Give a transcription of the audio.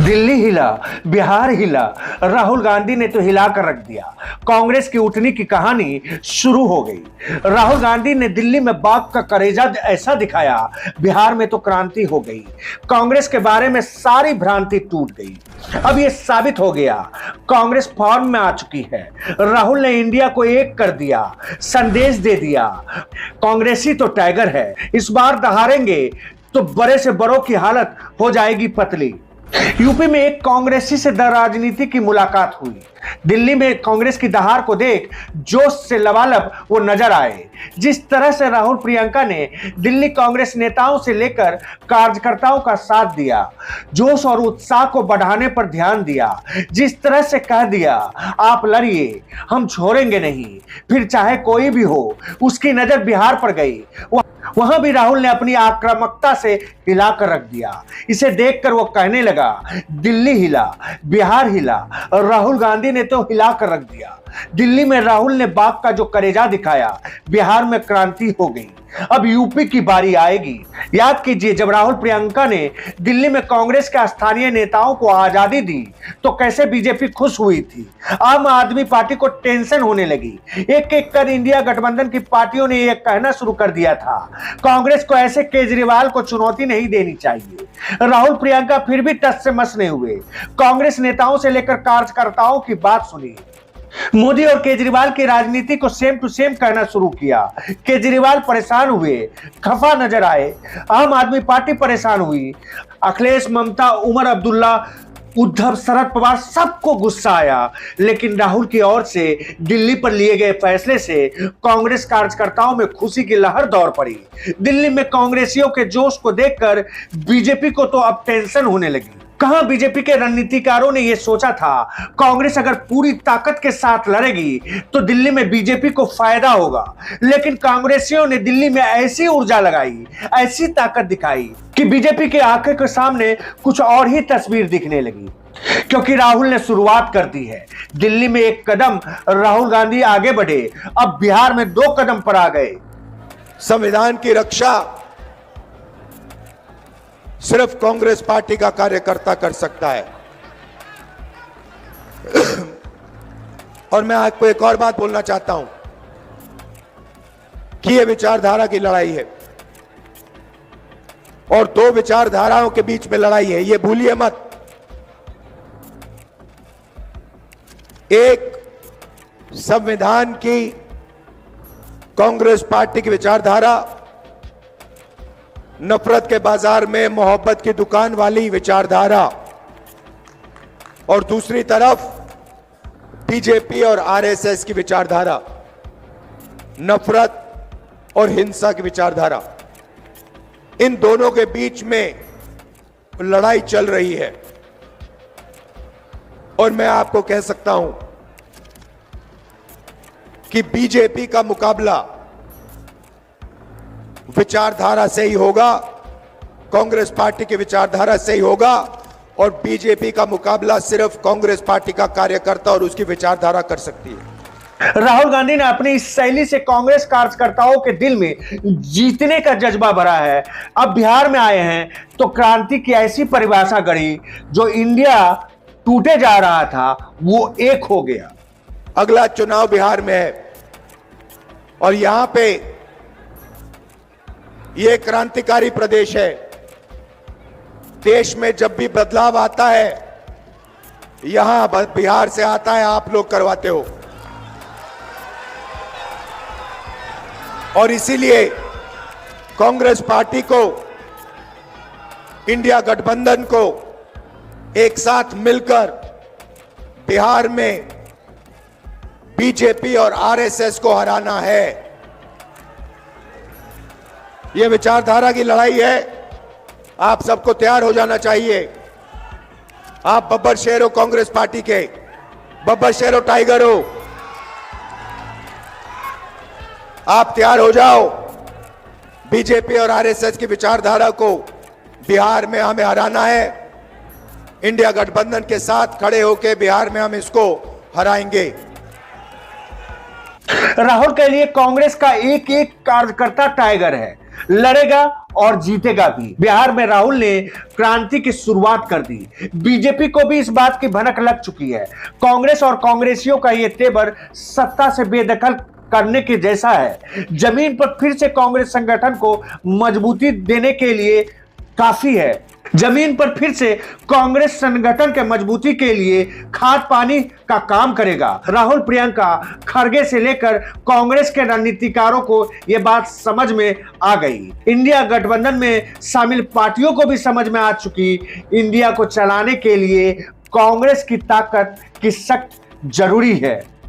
दिल्ली हिला, बिहार हिला, राहुल गांधी ने तो हिला कर रख दिया। कांग्रेस की उठने की कहानी शुरू हो गई। राहुल गांधी ने दिल्ली में बाघ का कलेजा ऐसा दिखाया, बिहार में तो क्रांति हो गई। कांग्रेस के बारे में सारी भ्रांति टूट गई। अब यह साबित हो गया, कांग्रेस फॉर्म में आ चुकी है। राहुल ने इंडिया को एक कर दिया, संदेश दे दिया। कांग्रेसी तो टाइगर है, इस बार दहाड़ेंगे तो बड़े से बड़ों की हालत हो जाएगी पतली। यूपी में एक कांग्रेसी से राजनीति की मुलाकात हुई। दिल्ली में कांग्रेस की दहाड़ को देख जोश से लबालब वो नजर आए। जिस तरह से राहुल प्रियंका ने दिल्ली कांग्रेस नेताओं से लेकर कार्यकर्ताओं का साथ दिया, जोश और उत्साह को बढ़ाने पर ध्यान दिया, जिस तरह से कह दिया आप लड़िए, हम छोड़ेंगे नहीं, फिर चाहे कोई भी हो, उसकी नजर बिहार पर गई। वहां भी राहुल ने अपनी आक्रामकता से हिला कर रख दिया। इसे देखकर वो कहने लगा, दिल्ली हिला, बिहार हिला, और राहुल गांधी ने तो हिला कर रख दिया। दिल्ली में राहुल ने बाघ का जो कलेजा दिखाया, बिहार में क्रांति हो गई। अब यूपी की बारी आएगी। याद कीजिए, जब राहुल प्रियंका ने दिल्ली में कांग्रेस के स्थानीय नेताओं को आजादी दी तो कैसे बीजेपी खुश हुई थी। आम आदमी पार्टी को टेंशन होने लगी। एक एक कर इंडिया गठबंधन की पार्टियों ने यह कहना शुरू कर दिया था, कांग्रेस को ऐसे केजरीवाल को चुनौती नहीं देनी चाहिए। राहुल प्रियंका फिर भी टस से मस नहीं हुए। कांग्रेस नेताओं से लेकर कार्यकर्ताओं की बात सुनी। मोदी और केजरीवाल की राजनीति को सेम टू सेम कहना शुरू किया। केजरीवाल परेशान हुए, खफा नजर आए। आम आदमी पार्टी परेशान हुई। अखिलेश, ममता, उमर अब्दुल्ला, उद्धव, शरद पवार, सबको गुस्सा आया। लेकिन राहुल की ओर से दिल्ली पर लिए गए फैसले से कांग्रेस कार्यकर्ताओं में खुशी की लहर दौड़ पड़ी। दिल्ली में कांग्रेसियों के जोश को देखकर बीजेपी को तो अब टेंशन होने लगी। कहां बीजेपी के रणनीतिकारों ने यह सोचा था, कांग्रेस अगर पूरी ताकत के साथ लड़ेगी तो दिल्ली में बीजेपी को फायदा होगा। लेकिन कांग्रेसियों ने दिल्ली में ऐसी ऊर्जा लगाई, ऐसी ताकत दिखाई कि बीजेपी के आंखों के सामने कुछ और ही तस्वीर दिखने लगी। क्योंकि राहुल ने शुरुआत कर दी है। दिल्ली में एक कदम राहुल गांधी आगे बढ़े, अब बिहार में 2 कदम पर आ गए। संविधान की रक्षा सिर्फ कांग्रेस पार्टी का कार्यकर्ता कर सकता है। और मैं आपको एक और बात बोलना चाहता हूं कि यह विचारधारा की लड़ाई है और 2 विचारधाराओं के बीच में लड़ाई है, यह भूलिए मत। एक संविधान की कांग्रेस पार्टी की विचारधारा, नफरत के बाजार में मोहब्बत की दुकान वाली विचारधारा, और दूसरी तरफ बीजेपी और आरएसएस की विचारधारा, नफरत और हिंसा की विचारधारा। इन दोनों के बीच में लड़ाई चल रही है। और मैं आपको कह सकता हूं कि बीजेपी का मुकाबला विचारधारा से ही होगा, कांग्रेस पार्टी की विचारधारा से ही होगा, और बीजेपी का मुकाबला सिर्फ कांग्रेस पार्टी का कार्यकर्ता और उसकी विचारधारा कर सकती है। राहुल गांधी ने अपनी इस शैली से कांग्रेस कार्यकर्ताओं के दिल में जीतने का जज्बा भरा है। अब बिहार में आए हैं तो क्रांति की ऐसी परिभाषा गढ़ी, जो इंडिया टूटे जा रहा था वो एक हो गया। अगला चुनाव बिहार में है और यहां पे यह क्रांतिकारी प्रदेश है। देश में जब भी बदलाव आता है, यहां बिहार से आता है, आप लोग करवाते हो। और इसीलिए कांग्रेस पार्टी को, इंडिया गठबंधन को एक साथ मिलकर बिहार में बीजेपी और आरएसएस को हराना है। यह विचारधारा की लड़ाई है। आप सबको तैयार हो जाना चाहिए। आप बब्बर शेर हो कांग्रेस पार्टी के, बब्बर शेर हो, टाइगर हो। आप तैयार हो जाओ। बीजेपी और आरएसएस की विचारधारा को बिहार में हमें हराना है। इंडिया गठबंधन के साथ खड़े होकर बिहार में हम इसको हराएंगे। राहुल के लिए कांग्रेस का एक एक कार्यकर्ता टाइगर है। लड़ेगा और जीतेगा भी। बिहार में राहुल ने क्रांति की शुरुआत कर दी। बीजेपी को भी इस बात की भनक लग चुकी है। कांग्रेस और कांग्रेसियों का यह तेवर सत्ता से बेदखल करने के जैसा है। जमीन पर फिर से कांग्रेस संगठन को मजबूती देने के लिए काफी है। जमीन पर फिर से कांग्रेस संगठन के मजबूती के लिए खाद पानी का काम करेगा। राहुल, प्रियंका खड़गे से लेकर कांग्रेस के रणनीतिकारों को यह बात समझ में आ गई। इंडिया गठबंधन में शामिल पार्टियों को भी समझ में आ चुकी, इंडिया को चलाने के लिए कांग्रेस की ताकत की सख्त जरूरी है।